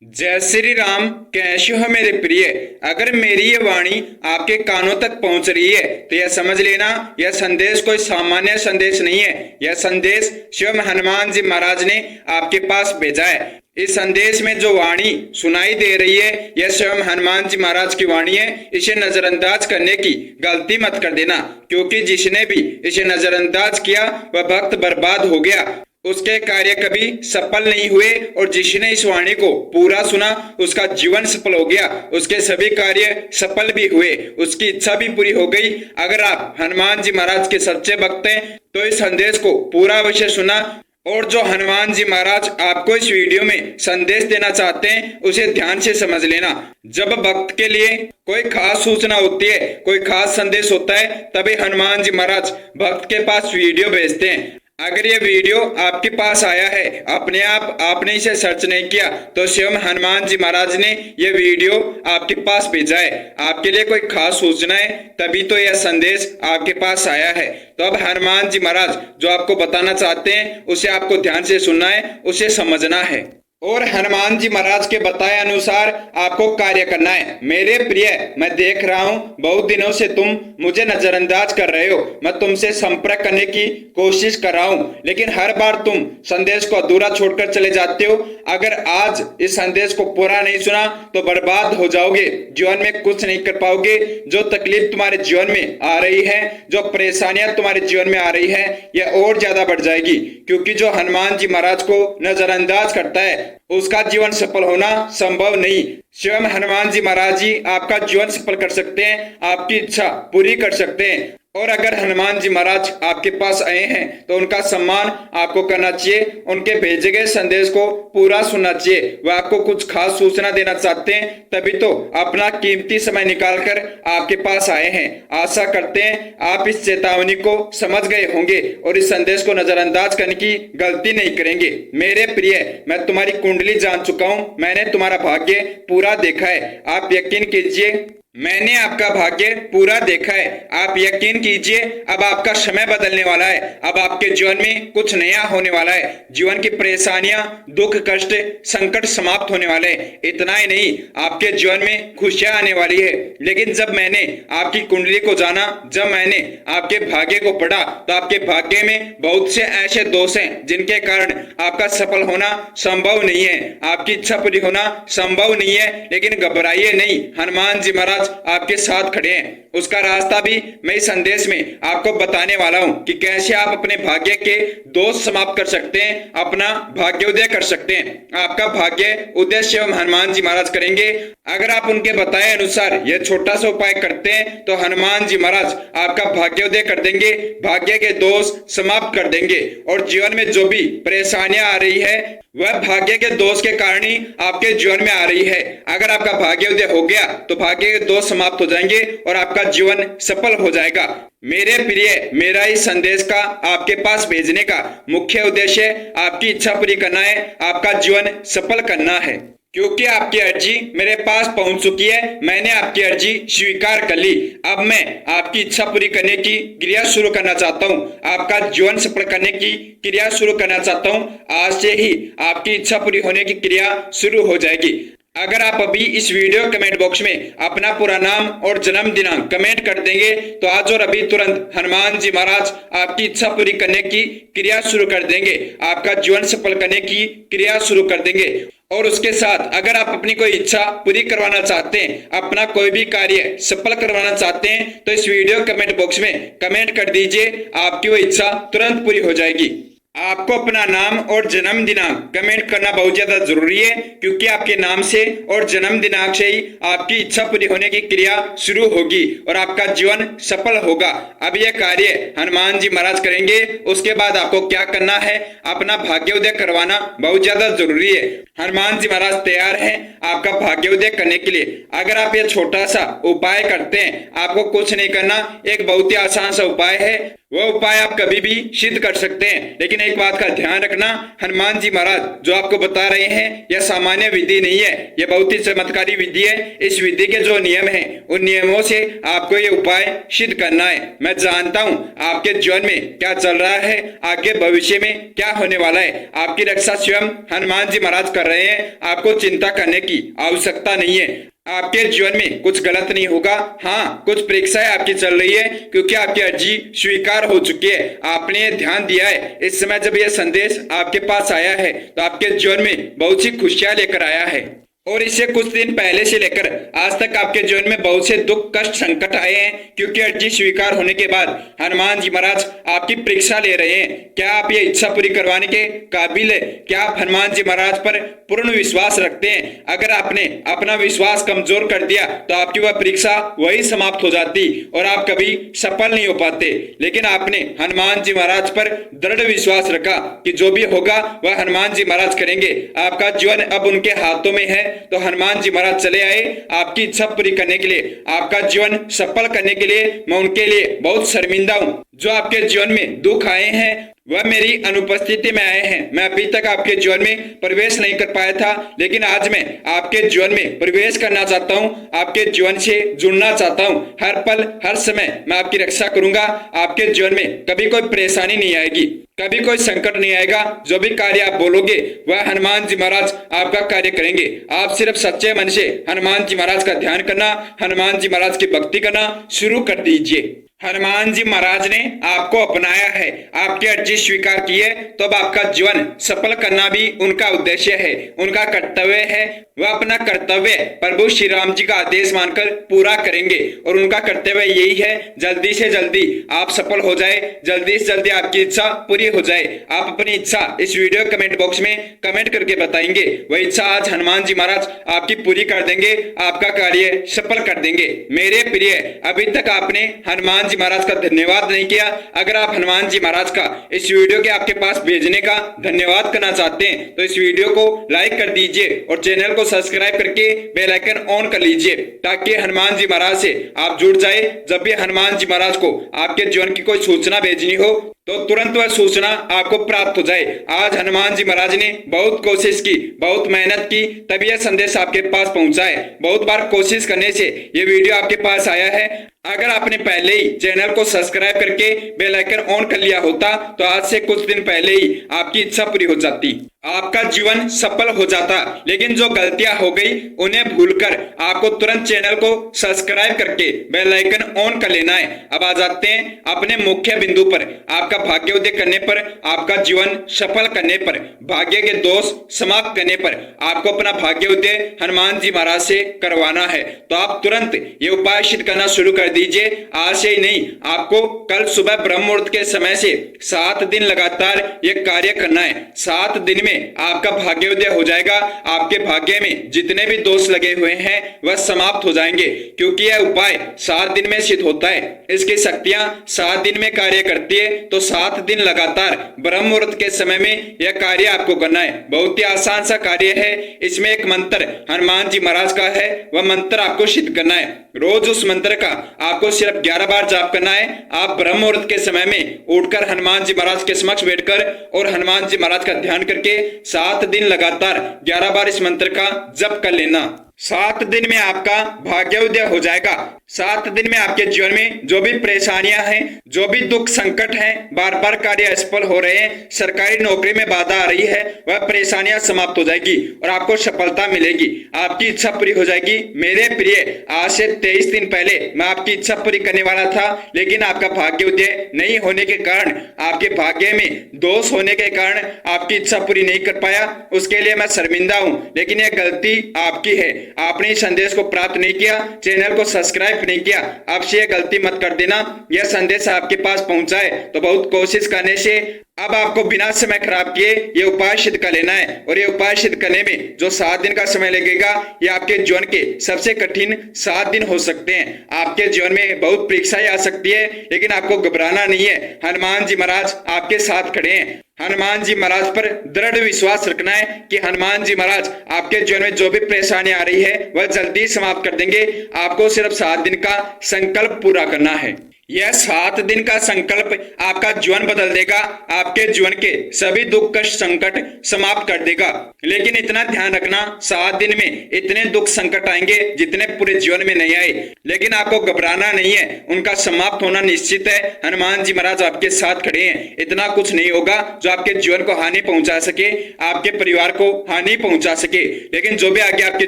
जय श्री राम। कैसे हो मेरे प्रिय। अगर मेरी ये वाणी आपके कानों तक पहुंच रही है तो यह समझ लेना यह संदेश कोई सामान्य संदेश नहीं है। यह संदेश स्वयं हनुमान जी महाराज ने आपके पास भेजा है। इस संदेश में जो वाणी सुनाई दे रही है यह स्वयं हनुमान जी महाराज की वाणी है। इसे नजरअंदाज करने की गलती मत कर देना, क्योंकि जिसने भी इसे नजरअंदाज किया वह भक्त बर्बाद हो गया, उसके कार्य कभी सफल नहीं हुए। और जिसने इस वाणी को पूरा सुना उसका जीवन सफल हो गया, उसके सभी कार्य सफल भी हुए, उसकी इच्छा भी पूरी हो गई। अगर आप हनुमान जी महाराज के सच्चे भक्त हैं तो इस संदेश को पूरा अवश्य सुना। और जो हनुमान जी महाराज आपको इस वीडियो में संदेश देना चाहते हैं उसे ध्यान से समझ लेना। जब भक्त के लिए कोई खास सूचना होती है, कोई खास संदेश होता है, तभी हनुमान जी महाराज भक्त के पास वीडियो भेजते हैं। अगर ये वीडियो आपके पास आया है अपने आप, आपने इसे सर्च नहीं किया, तो स्वयं हनुमान जी महाराज ने ये वीडियो आपके पास भेजा है। आपके लिए कोई खास सूचना है तभी तो यह संदेश आपके पास आया है। तो अब हनुमान जी महाराज जो आपको बताना चाहते हैं उसे आपको ध्यान से सुनना है, उसे समझना है और हनुमान जी महाराज के बताए अनुसार आपको कार्य करना है। मेरे प्रिय, मैं देख रहा हूँ बहुत दिनों से तुम मुझे नजरअंदाज कर रहे हो। मैं तुमसे संपर्क करने की कोशिश कर रहा हूँ, लेकिन हर बार तुम संदेश को अधूरा छोड़कर चले जाते हो। अगर आज इस संदेश को पूरा नहीं सुना तो बर्बाद हो जाओगे, जीवन में कुछ नहीं कर पाओगे। जो तकलीफ तुम्हारे जीवन में आ रही है, जो परेशानियां तुम्हारे जीवन में आ रही है, यह और ज्यादा बढ़ जाएगी, क्योंकि जो हनुमान जी महाराज को नजरअंदाज करता है उसका जीवन सफल होना संभव नहीं। स्वयं हनुमान जी महाराज जी आपका जीवन सफल कर सकते हैं, आपकी इच्छा पूरी कर सकते हैं। और अगर हनुमान जी महाराज आपके पास आए हैं तो उनका सम्मान आपको करना चाहिए, उनके भेजे गए संदेश को पूरा सुनना चाहिए। वह आपको कुछ खास सूचना देना चाहते हैं, तभी तो अपना कीमती समय निकालकर आपके पास आए हैं। आशा करते हैं आप इस चेतावनी को समझ गए होंगे और इस संदेश को नजरअंदाज करने की गलती नहीं करेंगे। मेरे प्रिय, मैं तुम्हारी कुंडली जान चुका हूँ, मैंने तुम्हारा भाग्य पूरा देखा है। आप यकीन कीजिए, मैंने आपका भाग्य पूरा देखा है। आप यकीन कीजिए, अब आपका समय बदलने वाला है। अब आपके जीवन में कुछ नया होने वाला है। जीवन की परेशानियां, दुख, कष्ट, संकट समाप्त होने वाले हैं। इतना ही नहीं, आपके जीवन में खुशियां आने वाली है। लेकिन जब मैंने आपकी कुंडली को जाना, जब मैंने आपके भाग्य को पढ़ा, तो आपके भाग्य में बहुत से ऐसे दोष हैं जिनके कारण आपका सफल होना संभव नहीं है, आपकी इच्छा पूरी होना संभव नहीं है। लेकिन घबराइए नहीं, हनुमान जी महाराज आपके साथ खड़े हैं। उसका रास्ता भी मैं इस संदेश में आपको बताने वाला हूं कि कैसे आप अपने भाग्य के दोष समाप्त कर सकते हैं, अपना भाग्योदय कर सकते हैं। आपका भाग्य उदय स्वयं हनुमान जी महाराज करेंगे। अगर आप उनके बताए अनुसार यह छोटा सा उपाय करते हैं तो हनुमान जी महाराज आपका भाग्योदय कर देंगे, भाग्य के दोष समाप्त कर देंगे। और जीवन में जो भी परेशानियां आ रही है वह भाग्य के दोष के कारण ही आपके जीवन में आ रही है। अगर आपका भाग्योदय हो गया तो भाग्य के दोष समाप्त हो जाएंगे और आपका जीवन सफल हो जाएगा। मेरे प्रिय, मेरा इस संदेश का आपके पास भेजने का मुख्य उद्देश्य आपकी इच्छा पूरी करना है, आपका जीवन सफल करना है। क्योंकि आपकी अर्जी मेरे पास पहुंच चुकी है, मैंने आपकी अर्जी स्वीकार कर ली। अब मैं आपकी इच्छा पूरी करने की क्रिया शुरू करना चाहता हूं, आपका जीवन सफल करने की क्रिया शुरू करना चाहता हूं। आज से ही आपकी इच्छा पूरी होने की क्रिया शुरू हो जाएगी। अगर आप अभी इस वीडियो कमेंट बॉक्स में अपना पूरा नाम और जन्म दिनांक कमेंट कर देंगे तो आज और अभी तुरंत हनुमान जी महाराज आपकी इच्छा पूरी करने की क्रिया शुरू कर देंगे, आपका जीवन सफल करने की क्रिया शुरू कर देंगे। और उसके साथ अगर आप अपनी कोई इच्छा पूरी करवाना चाहते हैं, अपना कोई भी कार्य सफल करवाना चाहते हैं, तो इस वीडियो कमेंट बॉक्स में कमेंट कर दीजिए, आपकी वो इच्छा तुरंत पूरी हो जाएगी। आपको अपना नाम और जन्म दिनांक कमेंट करना बहुत ज्यादा जरूरी है, क्योंकि आपके नाम से और जन्म दिनांक से ही आपकी इच्छा पूरी होने की क्रिया शुरू होगी और आपका जीवन सफल होगा। अब यह कार्य हनुमान जी महाराज करेंगे। उसके बाद आपको क्या करना है, अपना भाग्योदय करवाना बहुत ज्यादा जरूरी है। हनुमान जी महाराज तैयार हैं आपका भाग्योदय करने के लिए। अगर आप ये छोटा सा उपाय करते हैं, आपको कुछ नहीं करना, एक बहुत ही आसान सा उपाय है। वो उपाय आप कभी भी सिद्ध कर सकते हैं। लेकिन एक बात का ध्यान रखना, हनुमान जी महाराज जो आपको बता रहे हैं यह सामान्य विधि नहीं है, यह बहुत ही चमत्कारी विधि है। इस विधि के जो नियम हैं उन नियमों से आपको ये उपाय सिद्ध करना है। मैं जानता हूँ आपके जीवन में क्या चल रहा है, आगे भविष्य में क्या होने वाला है। आपकी रक्षा स्वयं हनुमान जी महाराज कर रहे हैं, आपको चिंता करने की आवश्यकता नहीं है। आपके जीवन में कुछ गलत नहीं होगा। हाँ, कुछ परीक्षाएं आपकी चल रही है क्योंकि आपकी अर्जी स्वीकार हो चुकी है, आपने ये ध्यान दिया है। इस समय जब यह संदेश आपके पास आया है तो आपके जीवन में बहुत सी खुशियां लेकर आया है और इससे कुछ दिन पहले से लेकर आज तक आपके जीवन में बहुत से दुख कष्ट संकट आए हैं क्योंकि अर्जी स्वीकार होने के बाद हनुमान जी महाराज आपकी परीक्षा ले रहे हैं। क्या आप ये इच्छा पूरी करवाने के काबिल है? क्या आप हनुमान जी महाराज पर पूर्ण विश्वास रखते हैं? अगर आपने अपना विश्वास कमजोर कर दिया तो आपकी वह परीक्षा वही समाप्त हो जाती और आप कभी सफल नहीं हो पाते। लेकिन आपने हनुमान जी महाराज पर दृढ़ विश्वास रखा कि जो भी होगा वह हनुमान जी महाराज करेंगे। आपका जीवन अब उनके हाथों में है तो हनुमान जी महाराज चले आए आपकी इच्छा पूरी करने के लिए, आपका जीवन सफल करने के लिए। मैं उनके लिए बहुत शर्मिंदा हूँ। जो आपके जीवन में दुख आए हैं वह मेरी अनुपस्थिति में आए हैं। मैं अभी तक आपके जीवन में प्रवेश नहीं कर पाया था, लेकिन आज मैं आपके जीवन में प्रवेश करना चाहता हूँ, आपके जीवन से जुड़ना चाहता हूँ। हर पल हर समय मैं आपकी रक्षा करूंगा। आपके जीवन में कभी कोई परेशानी नहीं आएगी, कभी कोई संकट नहीं आएगा। जो भी कार्य आप बोलोगे वह हनुमान जी महाराज आपका कार्य करेंगे। आप सिर्फ सच्चे मन से हनुमान जी महाराज का ध्यान करना, हनुमान जी महाराज की भक्ति करना शुरू कर दीजिए। हनुमान जी महाराज ने आपको अपनाया है, आपकी अर्जी स्वीकार की है, तो अब आपका जीवन सफल करना भी उनका उद्देश्य है, उनका कर्तव्य है। वह अपना कर्तव्य प्रभु श्री राम जी का आदेश मानकर पूरा करेंगे और उनका कर्तव्य यही है जल्दी से जल्दी आप सफल हो जाए, जल्दी से जल्दी आपकी इच्छा पूरी हो जाए। आप अपनी इच्छा इस वीडियो कमेंट बॉक्स में कमेंट करके बताएंगे, वह इच्छा आज हनुमान जी महाराज आपकी पूरी कर देंगे, आपका कार्य सफल कर देंगे। मेरे प्रिय, अभी तक आपने हनुमान जी महाराज का धन्यवाद नहीं किया। अगर आप हनुमान जी महाराज का इस वीडियो के आपके पास भेजने का धन्यवाद करना चाहते हैं तो इस वीडियो को लाइक कर दीजिए और चैनल को सब्सक्राइब करके बेल आइकन ऑन कर लीजिए ताकि हनुमान जी महाराज से आप जुड़ जाए। जब भी हनुमान जी महाराज को आपके जीवन की कोई सूचना भेजनी हो तो तुरंत वह सूचना आपको प्राप्त हो जाए। आज हनुमान जी महाराज ने बहुत कोशिश की, बहुत मेहनत की, तभी यह संदेश आपके पास पहुंचा है। बहुत बार कोशिश करने से ये वीडियो आपके पास आया है। अगर आपने पहले ही चैनल को सब्सक्राइब करके बेल आइकन ऑन कर लिया होता तो आज से कुछ दिन पहले ही आपकी इच्छा पूरी हो जाती, आपका जीवन सफल हो जाता। लेकिन जो गलतियां हो गई उन्हें भूलकर आपको तुरंत चैनल को सब्सक्राइब करके बेल आइकन ऑन कर लेना है। अब आ जाते हैं अपने मुख्य बिंदु पर, आपका भाग्योदय करने पर, आपका जीवन सफल करने पर, भाग्य के दोष समाप्त करने पर आपको अपना भाग्योदय हनुमान जी महाराज से करवाना है। तो आप तुरंत ये उपाय सिद्ध करना शुरू कर दीजिए। आज से ही नहीं, आपको कल सुबह ब्रह्म मुहूर्त के समय से 7 दिन लगातार ये कार्य करना है। 7 दिन में आपका भाग्योदय हो जाएगा। आपके भाग्य में जितने भी दोष लगे हुए हैं वह समाप्त हो जाएंगे क्योंकि यह उपाय 7 दिन में सिद्ध होता है। इसकी शक्तियां 7 दिन में कार्य करती है। तो 7 दिन लगातार ब्रह्म मुहूर्त के समय में यह कार्य आपको करना है। बहुत ही आसान सा कार्य है। इसमें एक मंत्र हनुमान जी महाराज का है, वह मंत्र आपको सिद्ध करना है। रोज उस मंत्र का आपको सिर्फ 11 बार जाप करना है। आप ब्रह्म मुहूर्त के समय में उठकर हनुमान जी महाराज के समक्ष बैठकर और हनुमान जी महाराज का ध्यान करके 7 दिन लगातार 11 बार इस मंत्र का जप कर लेना। 7 दिन में आपका भाग्योदय हो जाएगा। 7 दिन में आपके जीवन में जो भी परेशानियां हैं, जो भी दुख संकट हैं, बार बार कार्य असफल हो रहे हैं, सरकारी नौकरी में बाधा आ रही है, वह परेशानियां समाप्त हो जाएगी और आपको सफलता मिलेगी, आपकी इच्छा पूरी हो जाएगी। मेरे प्रिय, आज से 23 दिन पहले मैं आपकी इच्छा पूरी करने वाला था, लेकिन आपका भाग्योदय नहीं होने के कारण, आपके भाग्य में दोष होने के कारण आपकी इच्छा पूरी नहीं कर पाया। उसके लिए मैं शर्मिंदा हूं, लेकिन यह गलती आपकी है। आपने इस संदेश को प्राप्त नहीं किया, चैनल को सब्सक्राइब नहीं किया। आपसे यह गलती मत कर देना। यह संदेश आपके पास पहुंचा है तो बहुत कोशिश करने से अब आपको बिना समय खराब किए ये उपाय सिद्ध कर लेना है। और ये उपाय सिद्ध करने में जो 7 दिन का समय लगेगा, ये आपके जीवन के सबसे कठिन 7 दिन हो सकते हैं। आपके जीवन में बहुत परीक्षाएं आ सकती है, लेकिन आपको घबराना नहीं है। हनुमान जी महाराज आपके साथ खड़े हैं। हनुमान जी महाराज पर दृढ़ विश्वास रखना है कि हनुमान जी महाराज आपके जीवन में जो भी परेशानी आ रही है वह जल्दी समाप्त कर देंगे। आपको सिर्फ 7 दिन का संकल्प पूरा करना है। यह 7 दिन का संकल्प आपका जीवन बदल देगा, आपके जीवन के सभी दुख कष्ट संकट समाप्त कर देगा। लेकिन इतना ध्यान रखना, 7 दिन में इतने दुख संकट आएंगे जितने पूरे जीवन में नहीं आए, लेकिन आपको घबराना नहीं है, उनका समाप्त होना निश्चित है। हनुमान जी महाराज आपके साथ खड़े हैं। इतना कुछ नहीं होगा जो आपके जीवन को हानि पहुंचा सके, आपके परिवार को हानि पहुंचा सके। लेकिन जो भी आगे आपके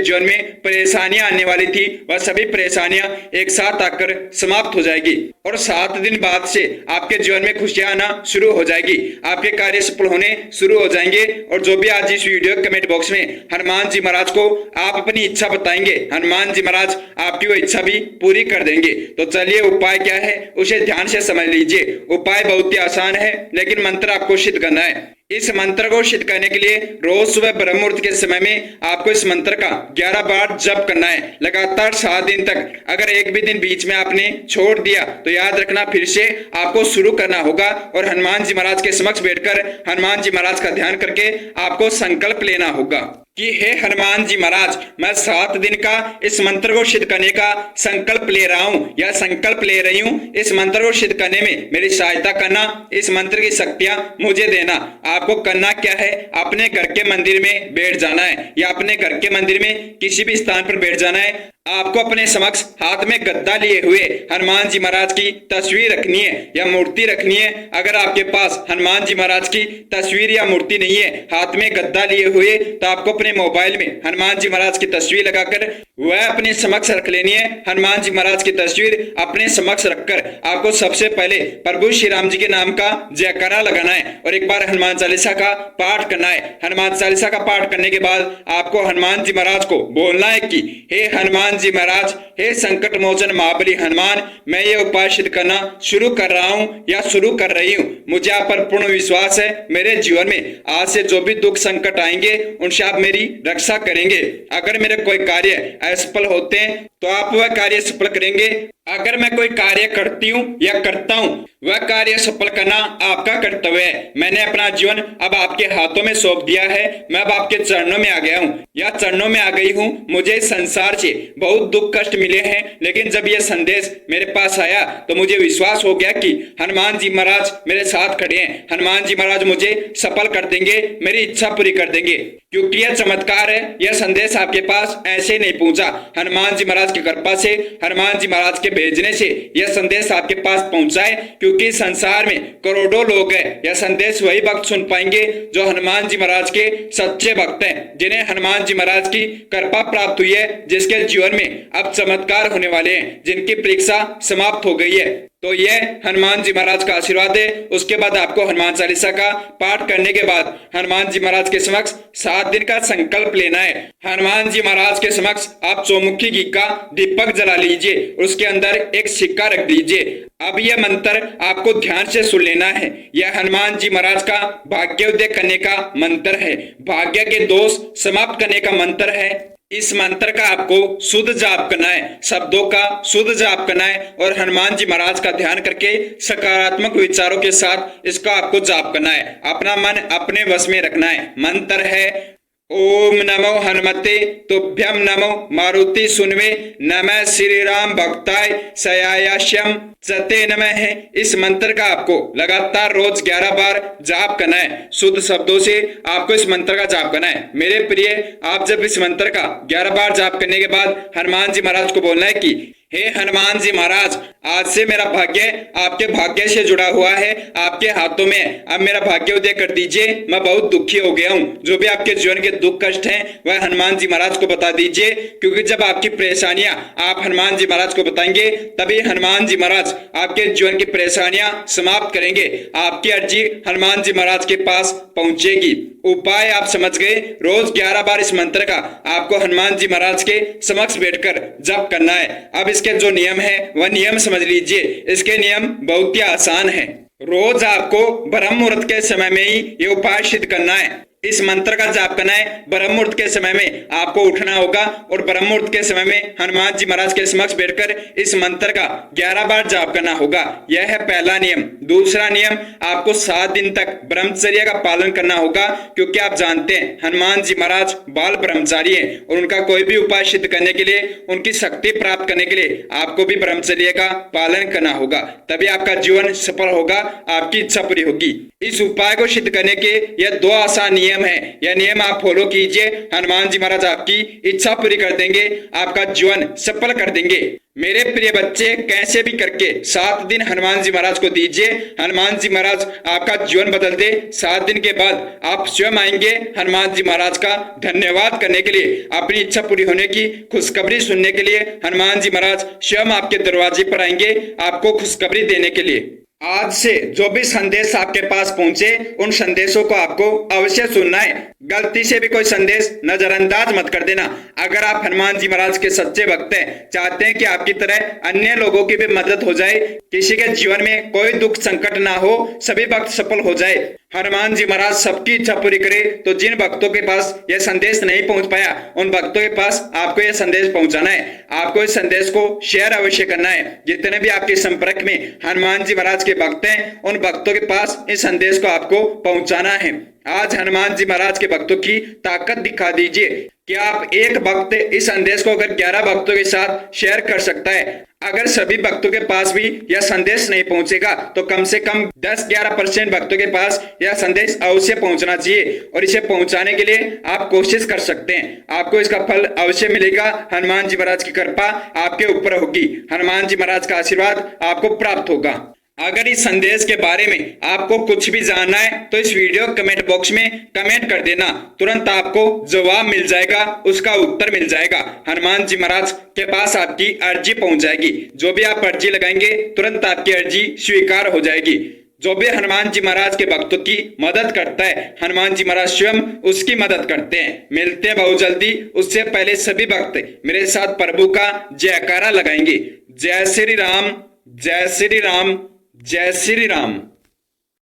जीवन में परेशानियां आने वाली थी, वह सभी परेशानियां एक साथ आकर समाप्त हो जाएगी और 7 दिन बाद से आपके जीवन में खुशियां आना शुरू हो जाएगी, आपके कार्य सफल होने शुरू हो जाएंगे। और जो भी आज इस वीडियो कमेंट बॉक्स में हनुमान जी महाराज को आप अपनी इच्छा बताएंगे, हनुमान जी महाराज आपकी वो इच्छा भी पूरी कर देंगे। तो चलिए उपाय क्या है उसे ध्यान से समझ लीजिए। उपाय बहुत ही आसान है, लेकिन मंत्र आपको सिद्ध करना है। इस मंत्र को सिद्ध करने के लिए रोज सुबह ब्रह्म मुहूर्त के समय में आपको इस मंत्र का 11 बार जप करना है, लगातार 7 दिन तक। अगर एक भी दिन बीच में आपने छोड़ दिया तो याद रखना, फिर से आपको शुरू करना होगा और हनुमान जी महाराज के समक्ष बैठकर हनुमान जी महाराज का ध्यान करके आपको संकल्प लेना होगा कि हे हनुमान जी महाराज, मैं 7 दिन का इस मंत्र को सिद्ध करने का संकल्प ले रहा हूँ या संकल्प ले रही हूँ। इस मंत्र को सिद्ध करने में मेरी सहायता करना, इस मंत्र की शक्तियां मुझे देना। आपको करना क्या है, अपने घर के मंदिर में बैठ जाना है या अपने घर के मंदिर में किसी भी स्थान पर बैठ जाना है। आपको अपने समक्ष हाथ में गद्दा लिए हुए हनुमान जी महाराज की तस्वीर रखनी है या मूर्ति रखनी है। अगर आपके पास हनुमान जी महाराज की तस्वीर या मूर्ति नहीं है, हाथ में गद्दा लिए हुए, तो आपको अपने मोबाइल में हनुमान जी महाराज की तस्वीर लगाकर वह अपने समक्ष रख लेनी है। हनुमान जी महाराज की तस्वीर अपने समक्ष रखकर आपको सबसे पहले प्रभु श्री राम जी के नाम का जयकारा लगाना है और एक बार हनुमान चालीसा का पाठ करना है। हनुमान चालीसा का पाठ करने के बाद आपको हनुमान जी महाराज को बोलना है कि हे हनुमान जी महाराज, हे संकट मोचन महाबली हनुमान, मैं ये उपाय सिद्ध करना शुरू कर रहा हूँ या शुरू कर रही हूँ। मुझे आप पर पूर्ण विश्वास है, मेरे जीवन में आज से जो भी दुख संकट आएंगे उनसे आप मेरी रक्षा करेंगे। अगर मेरे कोई कार्य असफल होते हैं तो आप वह कार्य सफल करेंगे। अगर मैं कोई कार्य करती हूँ या करता हूँ, वह कार्य सफल करना आपका कर्तव्य है। मैंने अपना जीवन अब आपके हाथों में सौंप दिया है। मैं अब आपके चरणों में आ गया हूँ या चरणों में आ गई हूँ। मुझे इस संसार से बहुत दुख कष्ट मिले हैं, लेकिन जब यह संदेश मेरे पास आया तो मुझे विश्वास हो गया कि हनुमान जी महाराज मेरे साथ खड़े हैं। हनुमान जी महाराज मुझे सफल कर देंगे, मेरी इच्छा पूरी कर देंगे। क्योंकि यह चमत्कार है, यह संदेश आपके पास ऐसे नहीं पहुंचा, हनुमान जी महाराज की कृपा से, हनुमान जी महाराज के भेजने से यह संदेश आपके पास पहुंचा है। क्योंकि संसार में करोड़ों लोग हैं, यह संदेश वही भक्त सुन पाएंगे जो हनुमान जी महाराज के सच्चे भक्त हैं, जिन्हें हनुमान जी महाराज की कृपा प्राप्त हुई है, जिसके जीवन में अब चमत्कार होने वाले हैं, जिनकी परीक्षा समाप्त हो गई है। तो ये हनुमान जी महाराज का आशीर्वाद है। उसके बाद आपको हनुमान चालीसा का पाठ करने के बाद हनुमान जी महाराज के समक्ष 7 दिन का संकल्प लेना है। हनुमान जी महाराज के समक्ष आप चौमुखी घी का दीपक जला लीजिए, उसके अंदर एक सिक्का रख दीजिए। अब यह मंत्र आपको ध्यान से सुन लेना है। यह हनुमान जी महाराज का भाग्योदय करने का मंत्र है, भाग्य के दोष समाप्त करने का मंत्र है। इस मंत्र का आपको शुद्ध जाप करना है, शब्दों का शुद्ध जाप करना है और हनुमान जी महाराज का ध्यान करके सकारात्मक विचारों के साथ इसका आपको जाप करना है। अपना मन अपने वश में रखना है। मंत्र है ओम नमो हनुमते तुभ्यम नमो मारुति सुनवे नमः श्री राम भक्ताय सयायाश्यम सते नमः है। इस मंत्र का आपको लगातार रोज 11 बार जाप करना है। शुद्ध शब्दों से आपको इस मंत्र का जाप करना है। मेरे प्रिय, आप जब इस मंत्र का 11 बार जाप करने के बाद हनुमान जी महाराज को बोलना है कि हे हनुमान जी महाराज, आज से मेरा भाग्य आपके भाग्य से जुड़ा हुआ है, आपके हाथों में। अब मेरा भाग्य उदय कर दीजिए, मैं बहुत दुखी हो गया हूँ। जो भी आपके जीवन के दुख कष्ट हैं वह हनुमान जी महाराज को बता दीजिए, क्योंकि जब आपकी परेशानियां आप हनुमान जी महाराज को बताएंगे तभी हनुमान जी महाराज आपके जीवन की परेशानियां समाप्त करेंगे। आपकी अर्जी हनुमान जी महाराज के पास पहुंचेगी। उपाय आप समझ गए। रोज 11 बार इस मंत्र का आपको हनुमान जी महाराज के समक्ष बैठकर जप करना है। अब इसके जो नियम है वह नियम समझ लीजिए। इसके नियम बहुत ही आसान है। रोज आपको ब्रह्म मुहूर्त के समय में ही ये उपाय सिद्ध करना है। इस मंत्र का जाप करना है। ब्रह्म मुहूर्त के समय में आपको उठना होगा और ब्रह्म मुहूर्त के समय में हनुमान जी महाराज के समक्ष बैठकर इस मंत्र का 11 बार जाप करना होगा। यह है पहला नियम। दूसरा नियम, आपको 7 दिन तक ब्रह्मचर्य का पालन करना होगा, क्योंकि आप जानते हैं हनुमान जी महाराज बाल ब्रह्मचारी हैं और उनका कोई भी उपाय सिद्ध करने के लिए, उनकी शक्ति प्राप्त करने के लिए आपको भी ब्रह्मचर्य का पालन करना होगा। तभी आपका जीवन सफल होगा, आपकी इच्छा पूरी होगी। इस उपाय को सिद्ध करने के यह 2 आसान नियम है। यह नियम आप फॉलो कीजिए, हनुमान जी महाराज आपकी इच्छा पूरी कर देंगे, आपका जीवन सफल कर देंगे। मेरे प्रिय बच्चे, कैसे भी करके 7 दिन हनुमान जी महाराज को दीजिए, हनुमान जी महाराज आपका जीवन बदल दे। 7 दिन के बाद आप स्वयं आएंगे हनुमान जी महाराज का धन्यवाद करने के लिए, अपनी इच्छा पूरी होने की खुशखबरी सुनने के लिए हनुमान जी महाराज स्वयं आपके दरवाजे पर आएंगे, आपको खुशखबरी देने के लिए। आज से जो भी संदेश आपके पास पहुंचे, उन संदेशों को आपको अवश्य सुनना है। गलती से भी कोई संदेश नजरअंदाज मत कर देना। अगर आप हनुमान जी महाराज के सच्चे भक्त हैं, चाहते हैं कि आपकी तरह अन्य लोगों की भी मदद हो जाए, किसी के जीवन में कोई दुख संकट ना हो, सभी भक्त सफल हो जाए, हनुमान जी महाराज सबकी इच्छा पूरी करे, तो जिन भक्तों के पास यह संदेश नहीं पहुंच पाया, उन भक्तों के पास आपको यह संदेश पहुंचाना है। आपको इस संदेश को शेयर अवश्य करना है। जितने भी आपके संपर्क में हनुमान जी महाराज के भक्त हैं, उन भक्तों के पास इस संदेश को आपको पहुंचाना है। आज हनुमान जी महाराज के भक्तों की ताकत दिखा दीजिए कि आप एक भक्त इस संदेश को अगर 11 भक्तों के साथ शेयर कर सकता है। अगर सभी भक्तों के पास भी यह संदेश नहीं पहुंचेगा, तो कम से कम 10-11% भक्तों के पास यह संदेश अवश्य पहुंचना चाहिए, और इसे पहुंचाने के लिए आप कोशिश कर सकते हैं। आपको इसका फल अवश्य मिलेगा। हनुमान जी महाराज की कृपा आपके ऊपर होगी, हनुमान जी महाराज का आशीर्वाद आपको प्राप्त होगा। अगर इस संदेश के बारे में आपको कुछ भी जानना है, तो इस वीडियो कमेंट बॉक्स में कमेंट कर देना, तुरंत आपको जवाब मिल जाएगा, उसका उत्तर मिल जाएगा। हनुमान जी महाराज के पास आपकी अर्जी पहुंच जाएगी। जो भी आप अर्जी लगाएंगे, तुरंत आपकी अर्जी स्वीकार हो जाएगी। जो भी हनुमान जी महाराज के भक्तों की मदद करता है, हनुमान जी महाराज स्वयं उसकी मदद करते हैं। मिलते हैं बहुत जल्दी। उससे पहले सभी भक्त मेरे साथ प्रभु का जयकारा लगाएंगे। जय श्री राम, जय श्री राम, जय श्री राम।